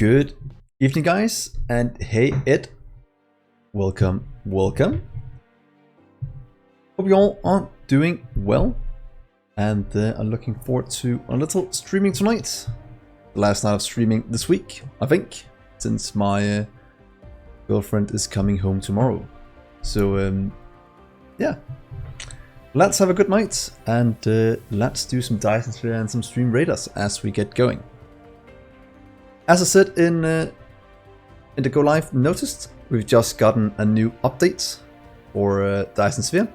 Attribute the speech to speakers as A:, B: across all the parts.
A: Good evening, guys, and hey Ed, welcome. Hope you all are doing well, and I'm looking forward to a little streaming tonight. The last night of streaming this week, I think, since my girlfriend is coming home tomorrow. So yeah, let's have a good night, and let's do some Dyson Sphere and some Stream Raiders as we get going. As I said in the Go Live noticed, we've just gotten a new update for Dyson Sphere.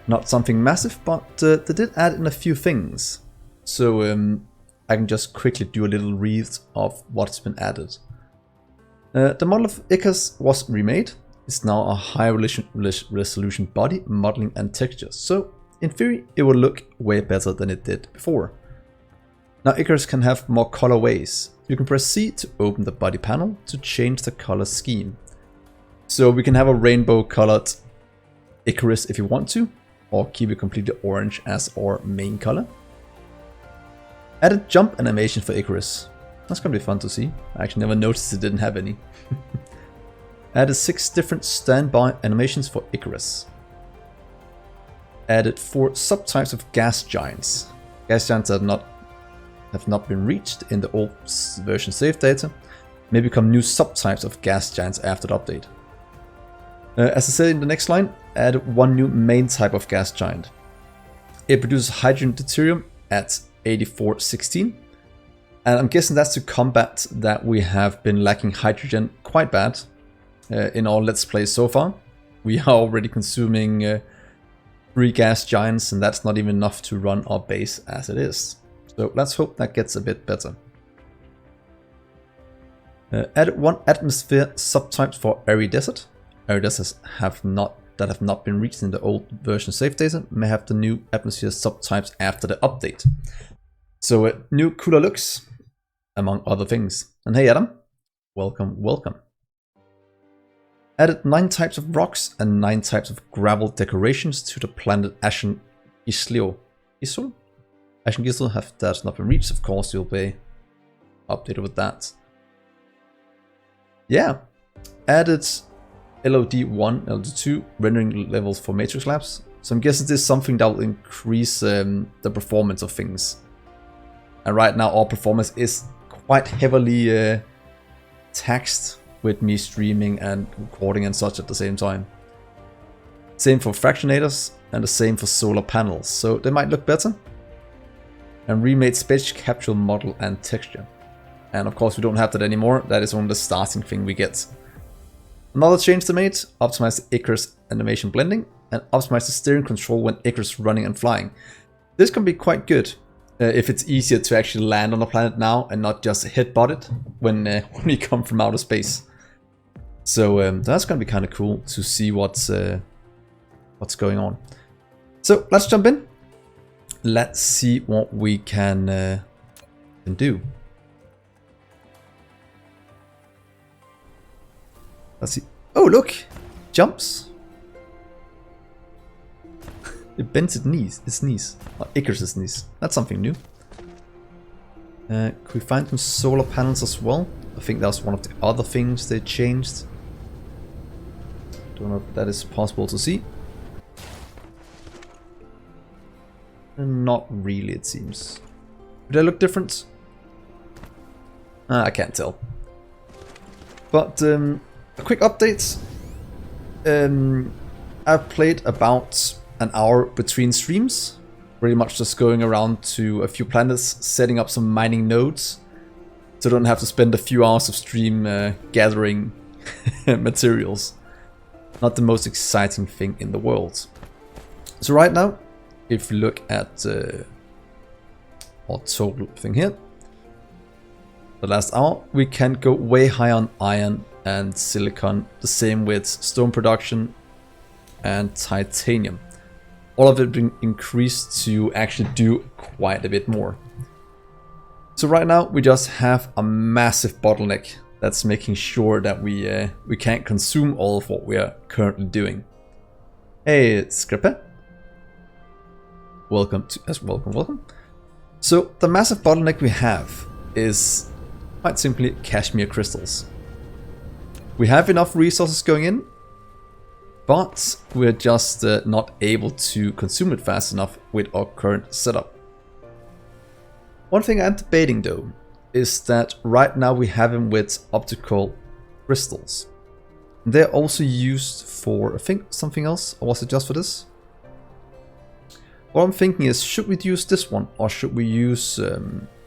A: Not something massive, but they did add in a few things. So I can just quickly do a little read of what's been added. The model of Icarus was remade. It's now a high resolution body, modeling and textures. So in theory, it will look way better than it did before. Now Icarus can have more colorways. You can press C to open the body panel to change the color scheme. So we can have a rainbow colored Icarus if you want to, or keep it completely orange as our main color. Added jump animation for Icarus. That's gonna be fun to see. I actually never noticed it didn't have any. Added 6 different standby animations for Icarus. Added 4 subtypes of gas giants. Gas giants are have not been reached in the old version save data, may become new subtypes of gas giants after the update. As I said in the next line, add 1 new main type of gas giant. It produces hydrogen deuterium at 8416, and I'm guessing that's to combat that we have been lacking hydrogen quite bad in our Let's Play so far. We are already consuming 3 gas giants, and that's not even enough to run our base as it is. So let's hope that gets a bit better. Added 1 atmosphere subtypes for airy desert. Airy deserts have not been reached in the old version save data may have the new atmosphere subtypes after the update. So new cooler looks, among other things. And hey Adam, welcome. Added 9 types of rocks and 9 types of gravel decorations to the planet Ashen Gisleau. Ashen Gisleau that's not been reached, of course you'll be updated with that. Yeah, added LOD1, LOD2 rendering levels for matrix labs. So I'm guessing this is something that will increase the performance of things. And right now our performance is quite heavily taxed with me streaming and recording and such at the same time. Same for fractionators and the same for solar panels, so they might look better. And remade space capsule model and texture. And of course we don't have that anymore, that is only the starting thing we get. Another change they made, optimize the Icarus animation blending and optimize the steering control when Icarus running and flying. This can be quite good if it's easier to actually land on the planet now and not just headbutt it when we come from outer space. So that's gonna be kind of cool to see what's going on. So let's jump in. Let's see what we can do. Let's see. Oh, look! Jumps! It bends its knees. Oh, Icarus' knees. That's something new. Could we find some solar panels as well? I think that was one of the other things they changed. Don't know if that is possible to see. Not really, it seems. Do they look different? I can't tell. But a quick update. I've played about an hour between streams. Pretty much just going around to a few planets, setting up some mining nodes. So I don't have to spend a few hours of stream gathering materials. Not the most exciting thing in the world. So right now, if you look at our total thing here, the last hour, we can go way high on iron and silicon, the same with stone production and titanium. All of it being increased to actually do quite a bit more. So right now we just have a massive bottleneck that's making sure that we can't consume all of what we are currently doing. Hey, Skripe. Welcome. So the massive bottleneck we have is quite simply cashmere crystals. We have enough resources going in, but we're just not able to consume it fast enough with our current setup. One thing I'm debating though is that right now we have them with optical crystals. They're also used for, I think, something else, or was it just for this? What I'm thinking is, should we use this one or should we use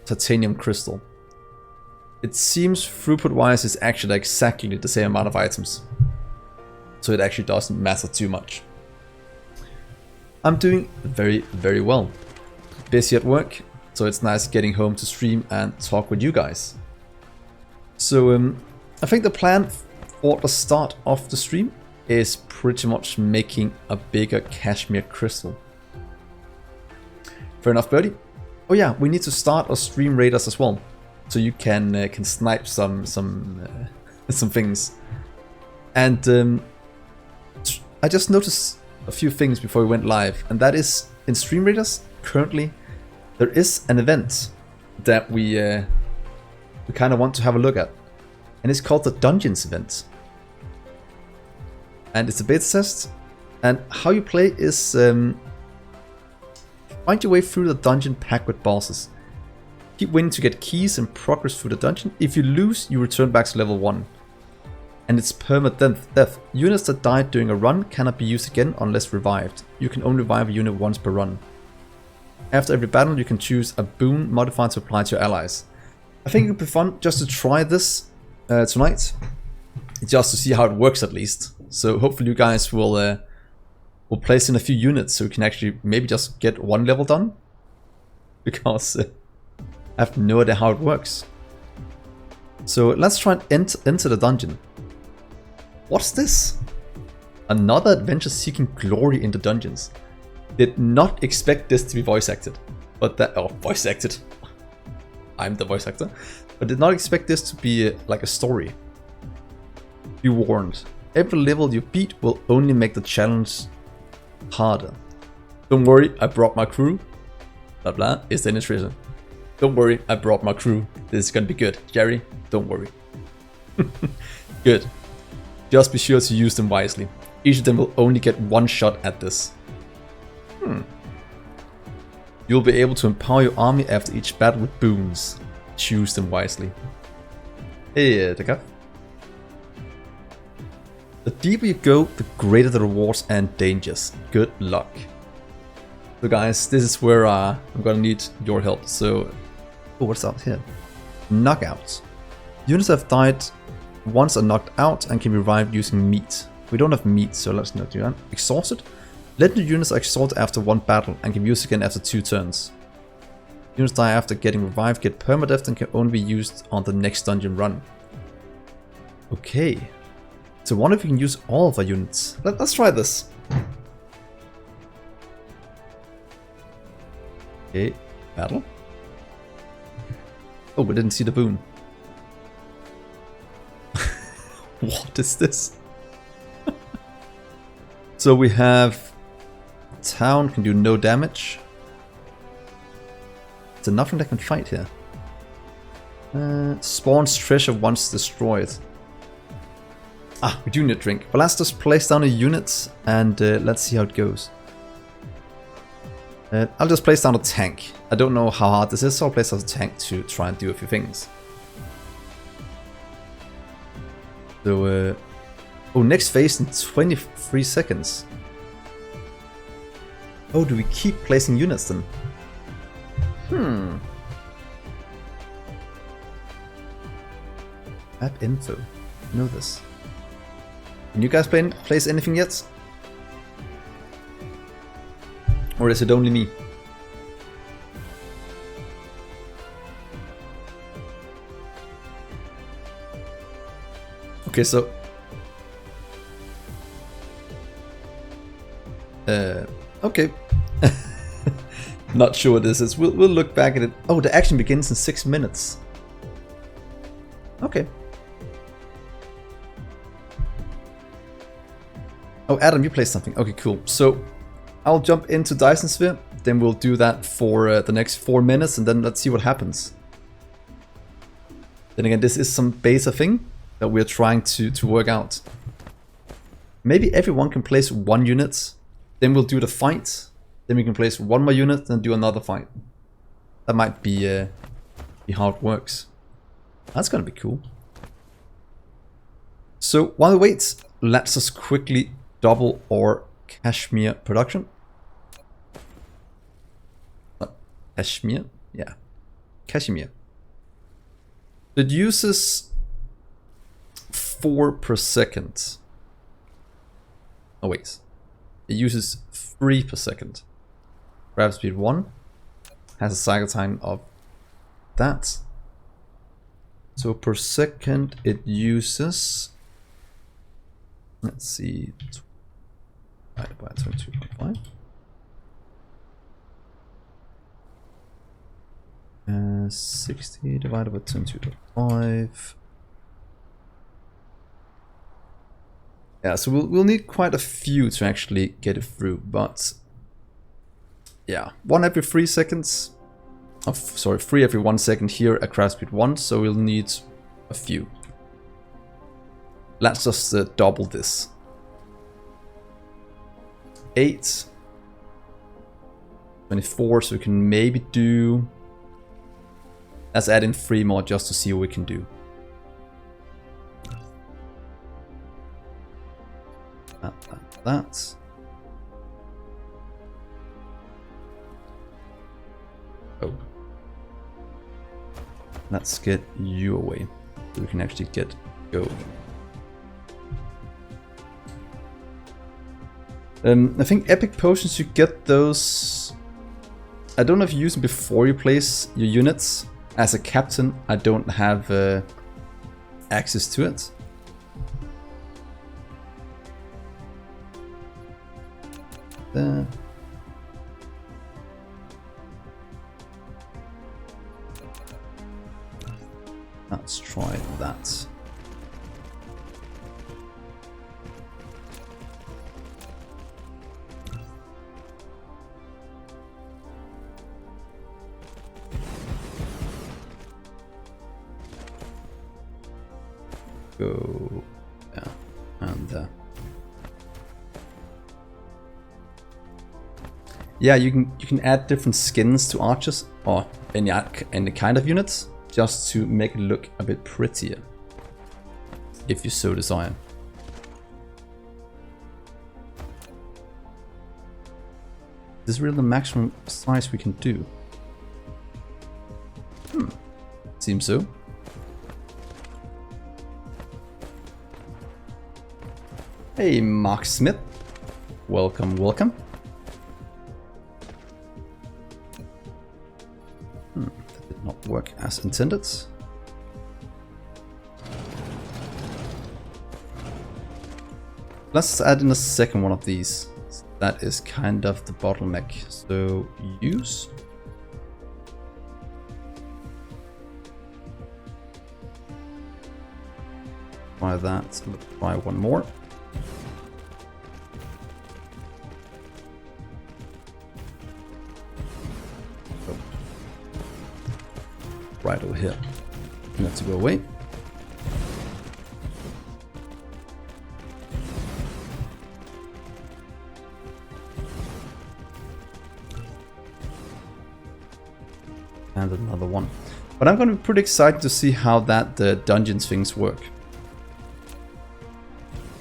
A: titanium crystal? It seems throughput wise is actually exactly the same amount of items. So it actually doesn't matter too much. I'm doing very, very well. Busy at work, so it's nice getting home to stream and talk with you guys. So I think the plan for the start of the stream is pretty much making a bigger cashmere crystal. Fair enough, Birdie. Oh yeah, we need to start our stream raiders as well, so you can snipe some things. And I just noticed a few things before we went live, and that is in stream raiders currently there is an event that we kind of want to have a look at, and it's called the Dungeons event. And it's a beta test, and how you play is find your way through the dungeon packed with bosses. Keep winning to get keys and progress through the dungeon. If you lose, you return back to level 1. And it's perma-death. Units that died during a run cannot be used again unless revived. You can only revive a unit once per run. After every battle, you can choose a boon modifier to apply to your allies. I think it would be fun just to try this tonight, just to see how it works at least. So hopefully you guys will place in a few units so we can actually maybe just get one level done, because I have no idea how it works. So let's try and enter the dungeon. What's this? Another adventure seeking glory in the dungeons. Did not expect this to be voice acted, but that voice acted. I'm the voice actor, but did not expect this to be like a story. Be warned, every level you beat will only make the challenge harder. Don't worry, I brought my crew. Blah blah, is there any treasure? Don't worry, I brought my crew. This is gonna be good. Jerry, don't worry. Good. Just be sure to use them wisely. Each of them will only get one shot at this. You'll be able to empower your army after each battle with boons. Choose them wisely. Hey, Dgray. The deeper you go, the greater the rewards and dangers. Good luck. So guys, this is where I'm gonna need your help. So, oh, what's up here? Knockouts. Units that have died once are knocked out and can be revived using meat. We don't have meat, so let's not do that. Exhausted. Legendary units are exhausted after one battle and can be used again after 2 turns. Units die after getting revived, get permadeath, and can only be used on the next dungeon run. Okay. So I wonder if we can use all of our units. Let's try this. Okay, battle. Oh, we didn't see the boon. What is this? So we have town can do no damage. Is there nothing that can fight here? Spawns treasure once destroyed. Ah, we do need a drink. But let's just place down a unit and let's see how it goes. I'll just place down a tank. I don't know how hard this is, so I'll place down a tank to try and do a few things. So, oh, next phase in 23 seconds. Oh, do we keep placing units then? Map info. I know this. Can you guys place anything yet? Or is it only me? Okay, so okay. Not sure what this is. We'll look back at it. Oh, the action begins in 6 minutes. Okay. Oh, Adam, you placed something. Okay, cool. So I'll jump into Dyson Sphere. Then we'll do that for the next 4 minutes, and then let's see what happens. Then again, this is some beta thing that we're trying to work out. Maybe everyone can place 1 unit, then we'll do the fight, then we can place 1 more unit, then do another fight. That might be how it works. That's gonna be cool. So while we wait, let's just quickly double our cashmere production. Cashmere? Yeah. Cashmere. It uses 4 per second. Oh wait. It uses 3 per second. Grab speed 1 has a cycle time of that. So per second it uses, let's see, divided by 22.5. 60 divided by 22.5. Yeah, so we'll need quite a few to actually get it through, but yeah, 1 every 3 seconds. Oh, sorry, 3 every 1 second here at craft speed 1, so we'll need a few. Let's just double this. 8. 24, so we can maybe do... Let's add in 3 more just to see what we can do. That. Oh. Let's get you away, so we can actually get going. I think epic potions, you get those... I don't know if you use them before you place your units. As a captain, I don't have access to it. There. Let's try that. Go, yeah, and yeah, you can add different skins to archers or any kind of units just to make it look a bit prettier, if you so desire. This is really the maximum size we can do. Seems so. Hey, Mark Smith. Welcome, welcome. That did not work as intended. Let's add in a second one of these. That is kind of the bottleneck. So, use. Try that. Let's try one more. Right over here. You have to go away. And another one. But I'm going to be pretty excited to see how that dungeons things work.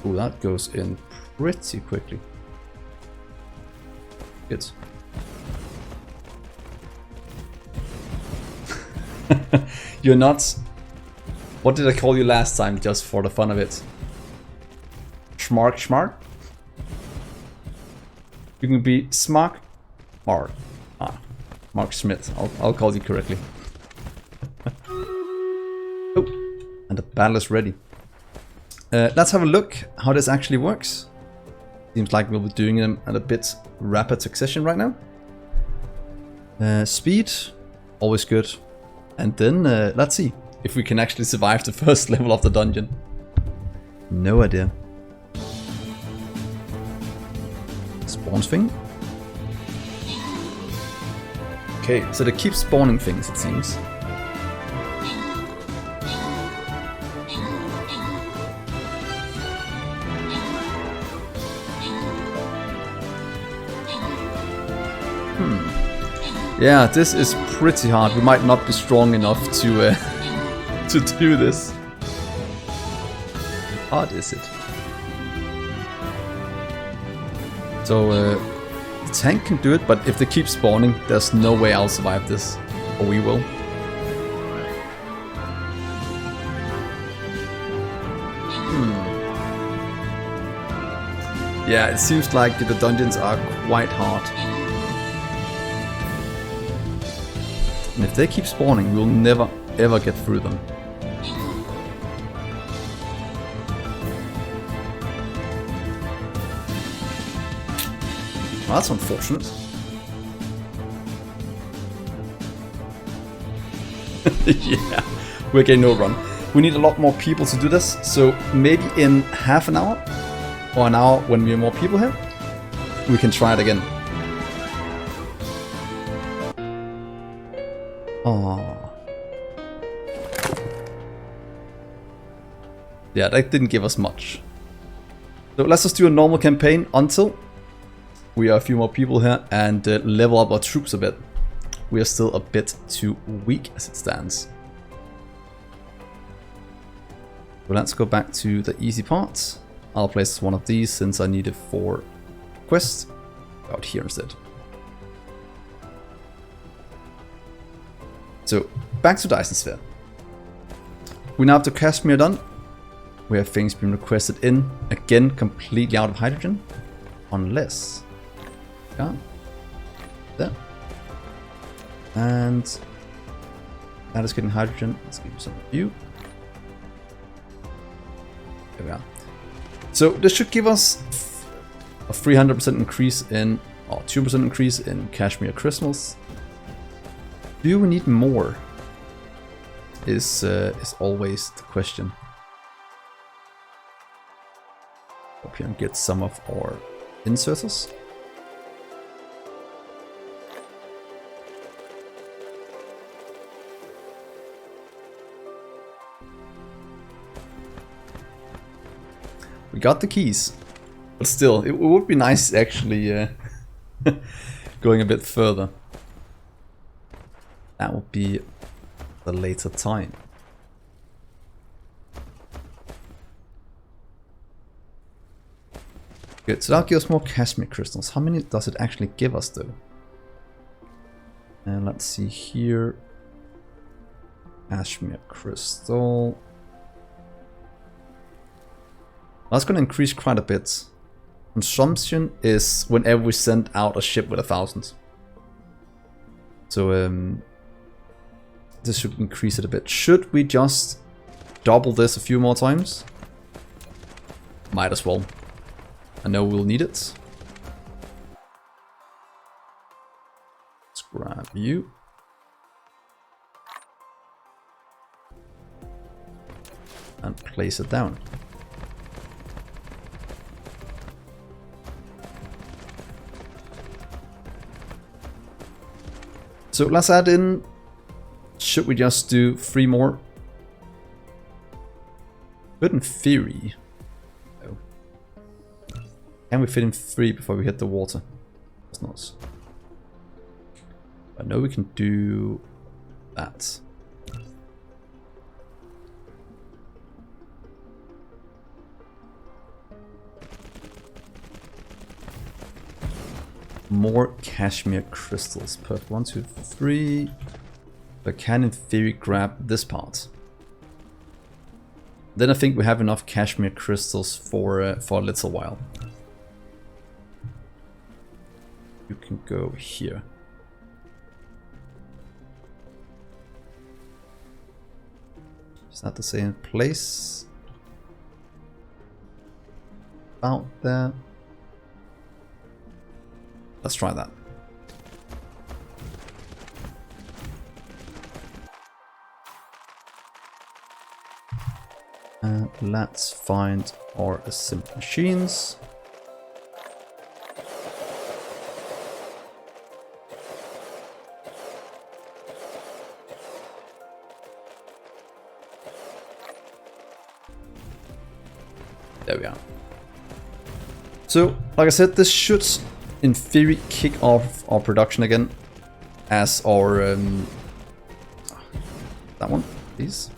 A: Oh, that goes in pretty quickly. Good. You're not... What did I call you last time, just for the fun of it? Schmark? You can be Smark Mark. Mark Smith. I'll call you correctly. Oh, and the battle is ready. Let's have a look how this actually works. Seems like we'll be doing them at a bit rapid succession right now. Speed, always good. And then, let's see if we can actually survive the first level of the dungeon. No idea. Spawns thing. Okay, so they keep spawning things, it seems. Yeah, this is pretty hard. We might not be strong enough to to do this. How hard is it? So the tank can do it, but if they keep spawning, there's no way I'll survive this, or we will. Yeah, it seems like the dungeons are quite hard. And if they keep spawning, we'll never ever get through them. Well, that's unfortunate. Yeah, we're getting no run. We need a lot more people to do this, so maybe in half an hour or an hour when we have more people here, we can try it again. Oh. Yeah, that didn't give us much. So let's just do a normal campaign until we are a few more people here and level up our troops a bit. We are still a bit too weak as it stands. So let's go back to the easy part. I'll place one of these since I need it for quest out here instead. So back to Dyson Sphere. We now have the Kashmir done. We have things being requested in, again completely out of hydrogen, unless, yeah, there. And that is getting hydrogen. Let's give you some view. There we are. So this should give us a 300% increase in, or 2% increase in Kashmir crystals. Do we need more? Is always the question. Up here and get some of our inserters. We got the keys, but still, it would be nice actually going a bit further. That would be the later time. Good, so that'll give us more Kashmir crystals. How many does it actually give us though? And let's see here. Kashmir crystal. That's going to increase quite a bit. Consumption is whenever we send out a ship with 1,000. So this should increase it a bit. Should we just double this a few more times? Might as well. I know we'll need it. Let's grab you. And place it down. So let's add in, should we just do 3 more? But in theory, no. Can we fit in 3 before we hit the water? That's nice. I know we can do that. More Kashmir crystals. Perfect. 1, 2, 3. I can in theory grab this part. Then I think we have enough Kashmir crystals for a little while. You can go here. Is that the same place? About there. Let's try that. Let's find our assembled machines. There we are. So, like I said, this should in theory kick off our production again as our that one, please.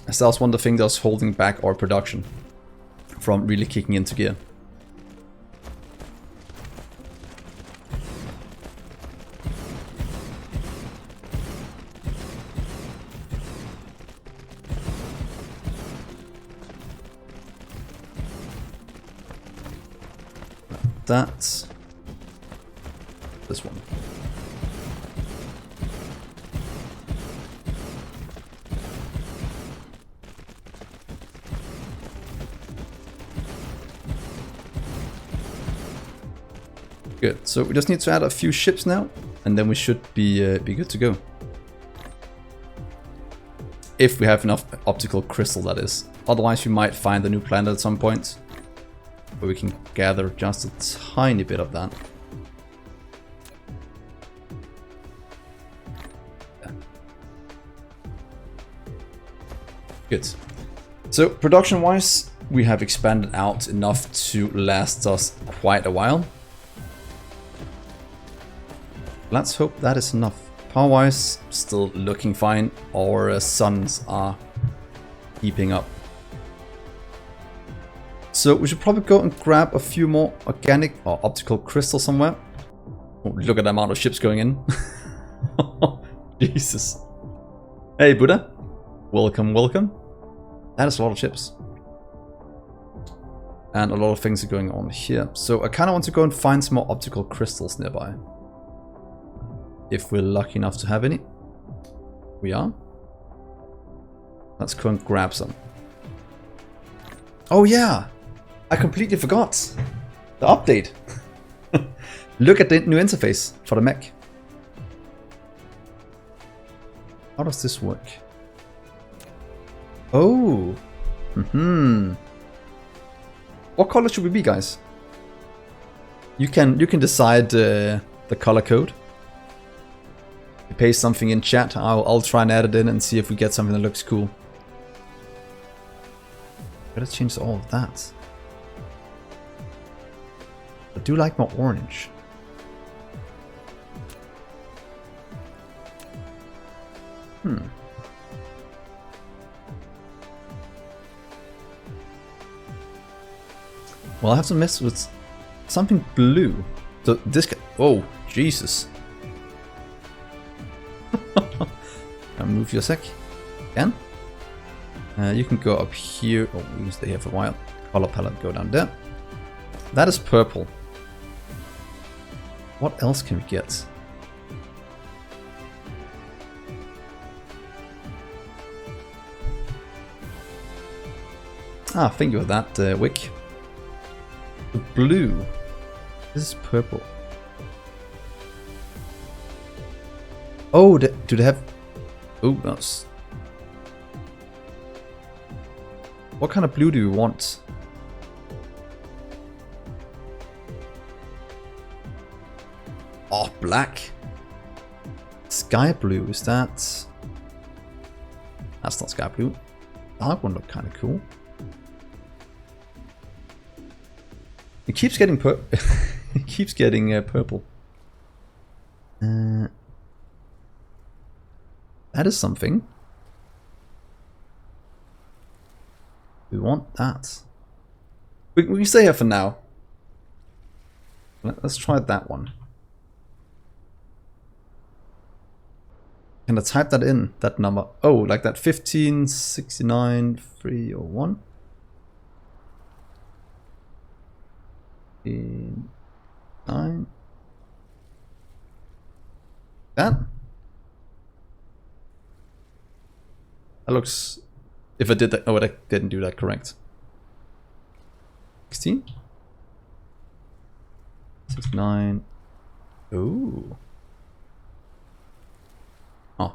A: As that was one of the things that was holding back our production from really kicking into gear. That's this one. Good. So we just need to add a few ships now, and then we should be good to go. If we have enough optical crystal, that is. Otherwise, we might find a new planet at some point. But we can gather just a tiny bit of that. Yeah. Good. So production-wise, we have expanded out enough to last us quite a while. Let's hope that is enough. Power-wise, still looking fine. Our suns are keeping up. So we should probably go and grab a few more organic or optical crystals somewhere. Oh, look at the amount of ships going in. Jesus. Hey Buddha. Welcome, welcome. That is a lot of ships. And a lot of things are going on here. So I kind of want to go and find some more optical crystals nearby. If we're lucky enough to have any. We are. Let's go and grab some. Oh yeah! I completely forgot the update. Look at the new interface for the mech. How does this work? Oh. What color should we be, guys? You can decide the color code. You paste something in chat. I'll try and add it in and see if we get something that looks cool. Better change all of that. I do like my orange. Well, I have to mess with something blue. So this guy. Oh, Jesus. I'll move you a sec. Again. You can go up here. Oh, we can stay here for a while. Color palette, go down there. That is purple. What else can we get? Ah, thank you for that, Wick. The blue. This is purple. Oh, do they have... Oh, no. What kind of blue do you want? Oh, black. Sky blue, is that... That's not sky blue. Dark one look kind of cool. It keeps getting it keeps getting purple. That is something. We want that. We can stay here for now. Let's try that one. Can I type that in? That number? Oh, like that 1569 301. 9. That? That looks... If I did that... Oh, I didn't do that correct. 16? 69. Ooh. Oh.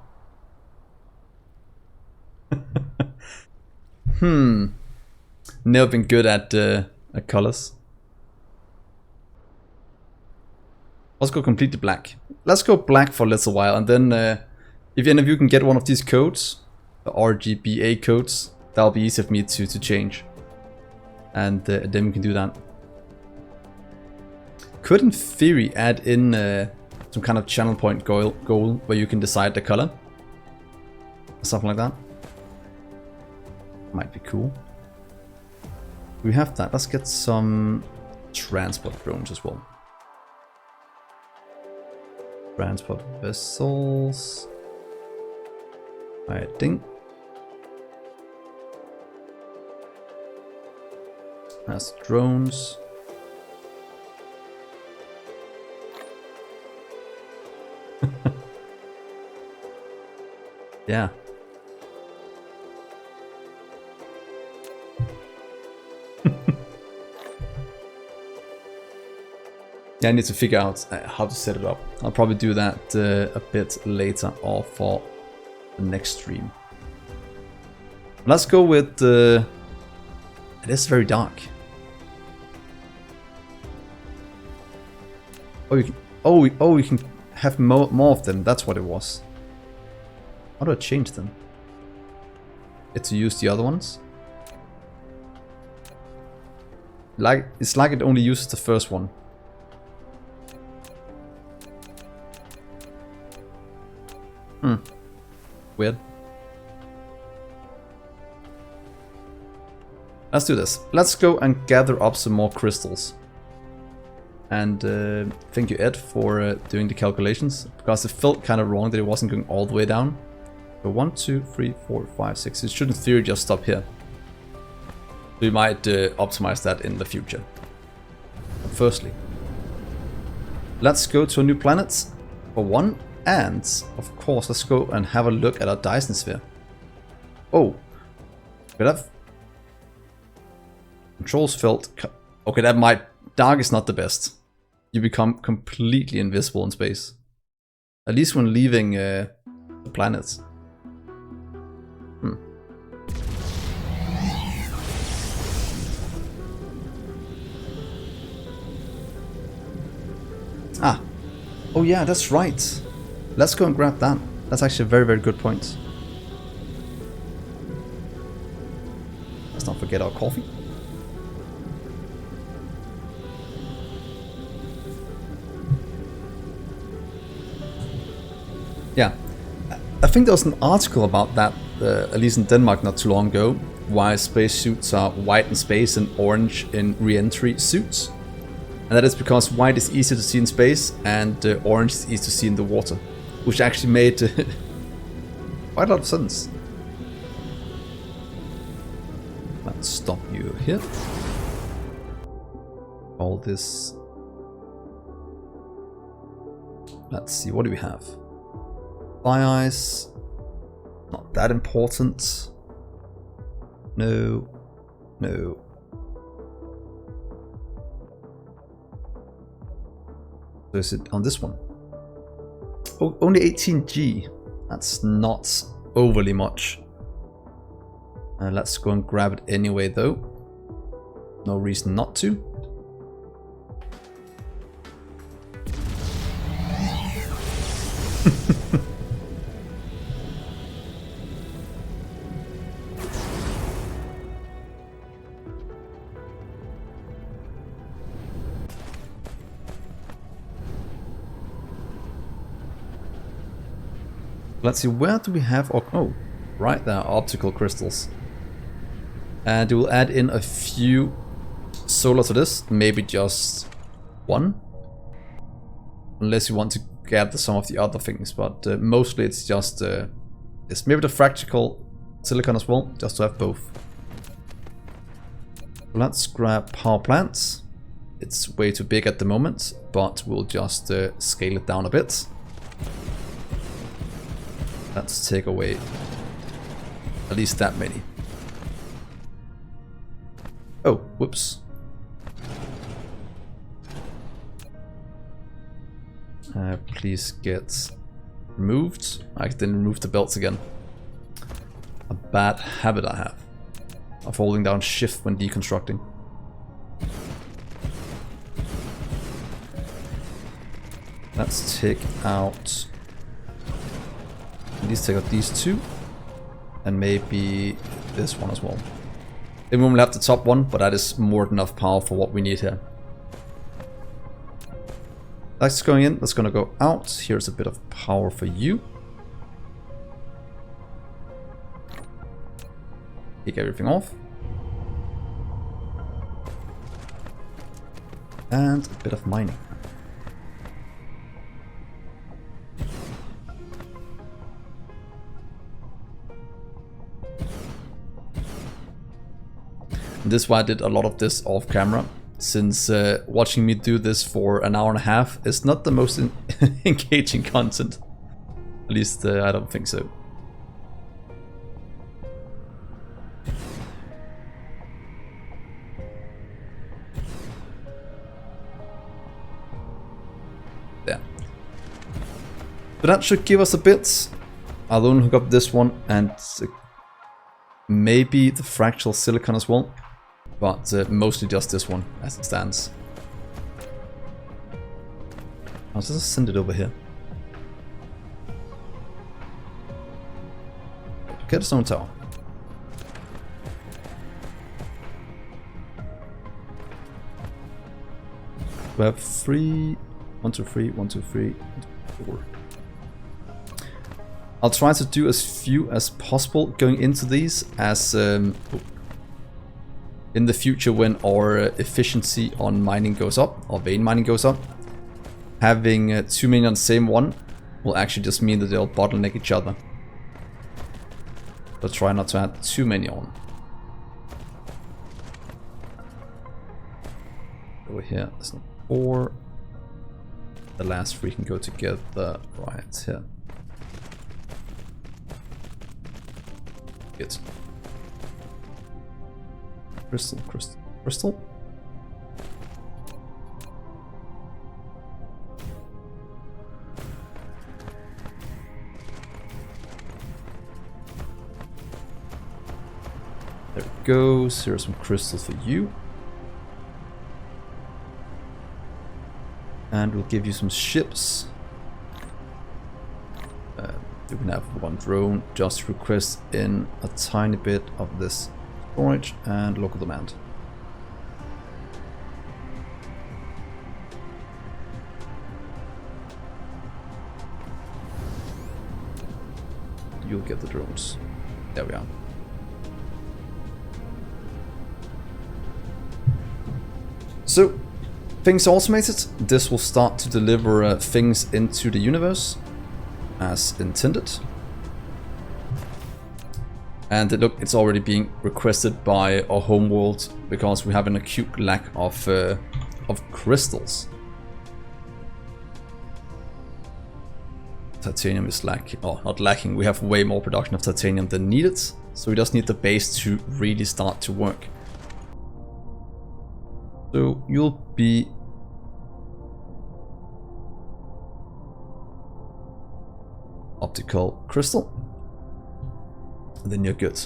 A: Never been good at colors. Let's go completely black. Let's go black for a little while, and then if any of you can get one of these codes, the RGBA codes, that'll be easy for me to change. And then we can do that. could in theory add in some kind of channel point goal where you can decide the color. Something like that. Might be cool. We have that. Let's get some transport drones as well. Transport vessels. I think. That's drones. Yeah. Yeah, I need to figure out how to set it up. I'll probably do that a bit later or for the next stream. Let's go with it is very dark. Oh, you can, you can have more of them. That's what it was. How do I change them? It's to use the other ones. It's like it only uses the first one. Weird. Let's do this. Let's go and gather up some more crystals. And thank you, Ed, for doing the calculations. Because it felt kind of wrong that it wasn't going all the way down. So 1, 2, 3, 4, 5, 6. It should in theory just stop here. So you might optimize that in the future. But firstly, let's go to a new planet for one. And, of course, let's go and have a look at our Dyson sphere. Oh. Could have... Controls felt... Okay, that might... Dark is not the best. You become completely invisible in space. At least when leaving the planets. Ah. Oh yeah, that's right. Let's go and grab that. That's actually a very, very good point. Let's not forget our coffee. Yeah. I think there was an article about that, at least in Denmark not too long ago, why spacesuits are white in space and orange in re-entry suits. And that is because white is easier to see in space and orange is easier to see in the water. Which actually made quite a lot of sense. Let's stop you here. All this. Let's see, what do we have? Fire eyes. Not that important. No. No. So is it on this one? Oh, only 18G. That's not overly much. Let's go and grab it anyway, though. No reason not to. Let's see, where do we have... Oh, right there, optical crystals. And we'll add in a few solar to this, maybe just one. Unless you want to gather some of the other things, but mostly it's just... it's maybe the fractal silicon as well, just to have both. Let's grab power plants. It's way too big at the moment, but we'll just scale it down a bit. Let's take away at least that many. Oh, whoops. Please get removed. I didn't remove the belts again. A bad habit I have of holding down shift when deconstructing. Let's take out... At least take out these two. And maybe this one as well. Then we only have the top one, but that is more than enough power for what we need here. That's going in, that's gonna go out. Here's a bit of power for you. Take everything off. And a bit of mining. And this is why I did a lot of this off camera, since watching me do this for an hour and a half is not the most engaging content. At least I don't think so. There. So that should give us a bit. I'll only hook up this one and maybe the fractal silicon as well. But mostly just this one as it stands. I'll just send it over here. Get a stone tower. We have 3, 1, 2, 3, 1, 2, 3, 1, 2, 4. I'll try to do as few as possible going into these as in the future when our efficiency on mining goes up, or vein mining goes up. Having too many on the same one will actually just mean that they'll bottleneck each other. So try not to add too many on. Over here, there's no 4. The last 3 can go together right here. Good. Crystal, crystal, crystal. There it goes. Here are some crystals for you. And we'll give you some ships. You can have 1 drone. Just request in a tiny bit of this storage and local demand. You'll get the drones. There we are. So, things automated. This will start to deliver things into the universe as intended. And look, it's already being requested by our home world because we have an acute lack of crystals. Titanium is lacking, or not lacking, we have way more production of titanium than needed. So we just need the base to really start to work. So you'll be optical crystal. And then you're good.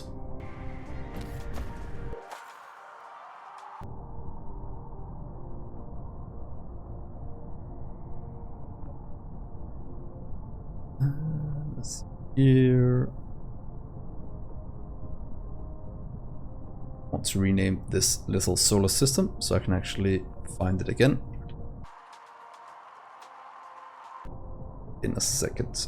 A: Let's see here. I want to rename this little solar system so I can actually find it again in a second.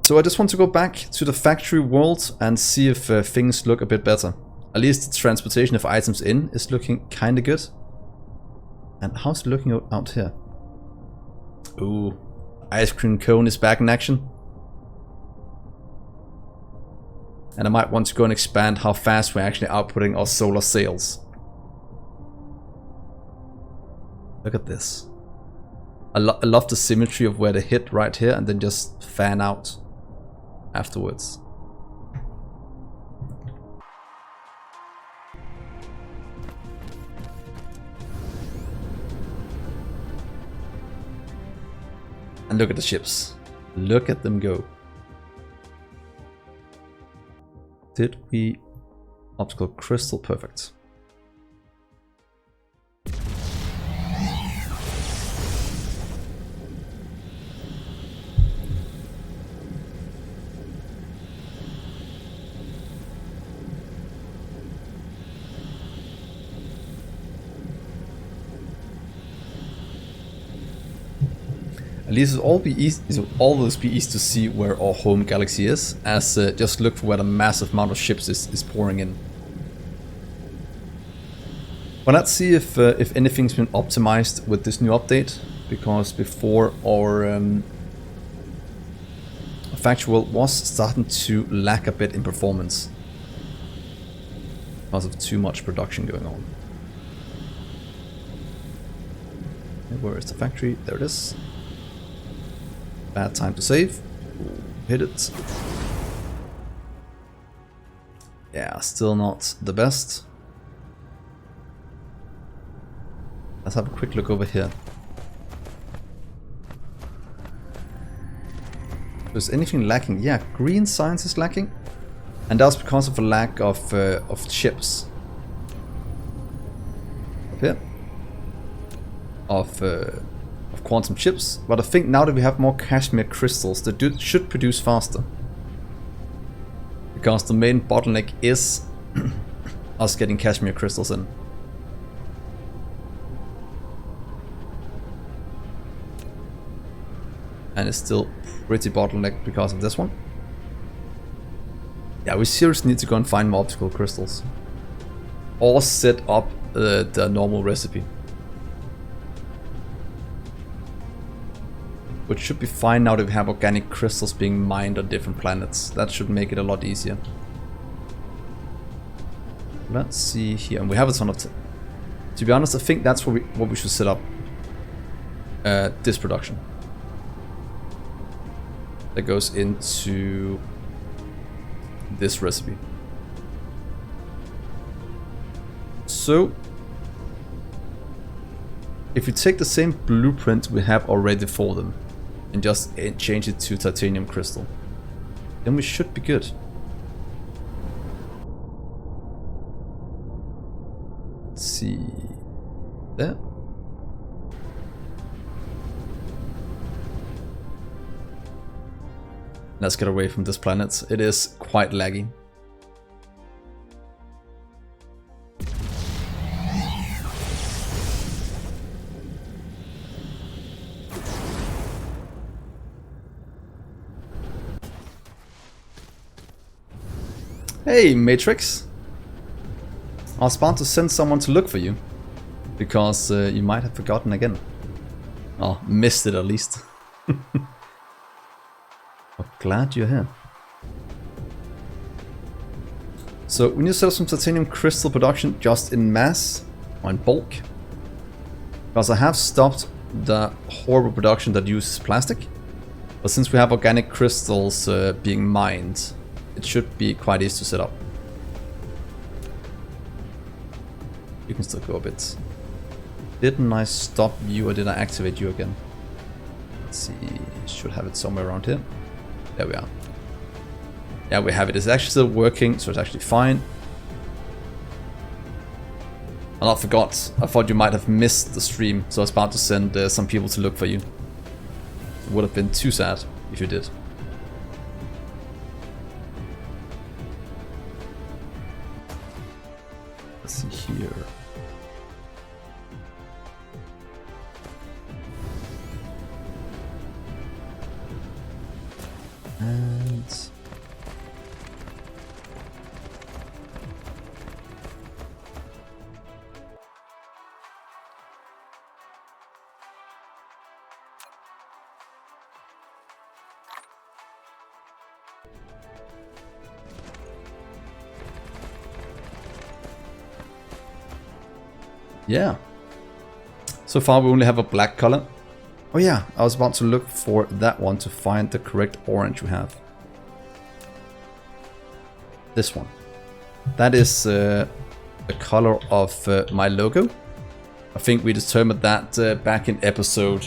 A: So I just want to go back to the factory world and see if things look a bit better. At least the transportation of items in is looking kind of good. And how's it looking out here? Ooh, ice cream cone is back in action. And I might want to go and expand how fast we're actually outputting our solar sails. Look at this. I love the symmetry of where they hit right here and then just fan out afterwards. And look at the ships. Look at them go. Did we optical crystal? Perfect. At least it'll always be easy to see where our home galaxy is, as just look for where the massive amount of ships is pouring in. But let's see if anything's been optimized with this new update, because before our Factorio was starting to lack a bit in performance because of too much production going on. Where is the factory? There it is. Bad time to save. Hit it. Yeah, still not the best. Let's have a quick look over here. Is anything lacking? Yeah, green science is lacking. And that's because of a lack of chips. Up here. Of quantum chips, but I think now that we have more cashmere crystals, they should produce faster. Because the main bottleneck is us getting cashmere crystals in. And it's still pretty bottlenecked because of this one. Yeah, we seriously need to go and find more optical crystals. Or set up the normal recipe. Which should be fine now that we have organic crystals being mined on different planets. That should make it a lot easier. Let's see here. And we have a ton of... To be honest, I think that's what we should set up. This production. That goes into this recipe. So... if we take the same blueprint we have already for them, and just change it to titanium crystal, then we should be good. Let's see. There. Let's get away from this planet. It is quite laggy. Hey, Matrix. I was about to send someone to look for you, because you might have forgotten again. Oh, missed it at least. I'm glad you're here. So we need to set up some titanium crystal production just in mass, or in bulk. Because I have stopped the horrible production that uses plastic. But since we have organic crystals being mined, it should be quite easy to set up. You can still go a bit. Didn't I stop you or did I activate you again? Let's see, should have it somewhere around here. There we are. Yeah, we have it. It's actually still working, so it's actually fine. And I forgot. I thought you might have missed the stream, so I was about to send some people to look for you. It would have been too sad if you did. Let's see here. And yeah. So far we only have a black color. Oh yeah, I was about to look for that one to find the correct orange we have. This one. That is the color of my logo. I think we determined that back in episode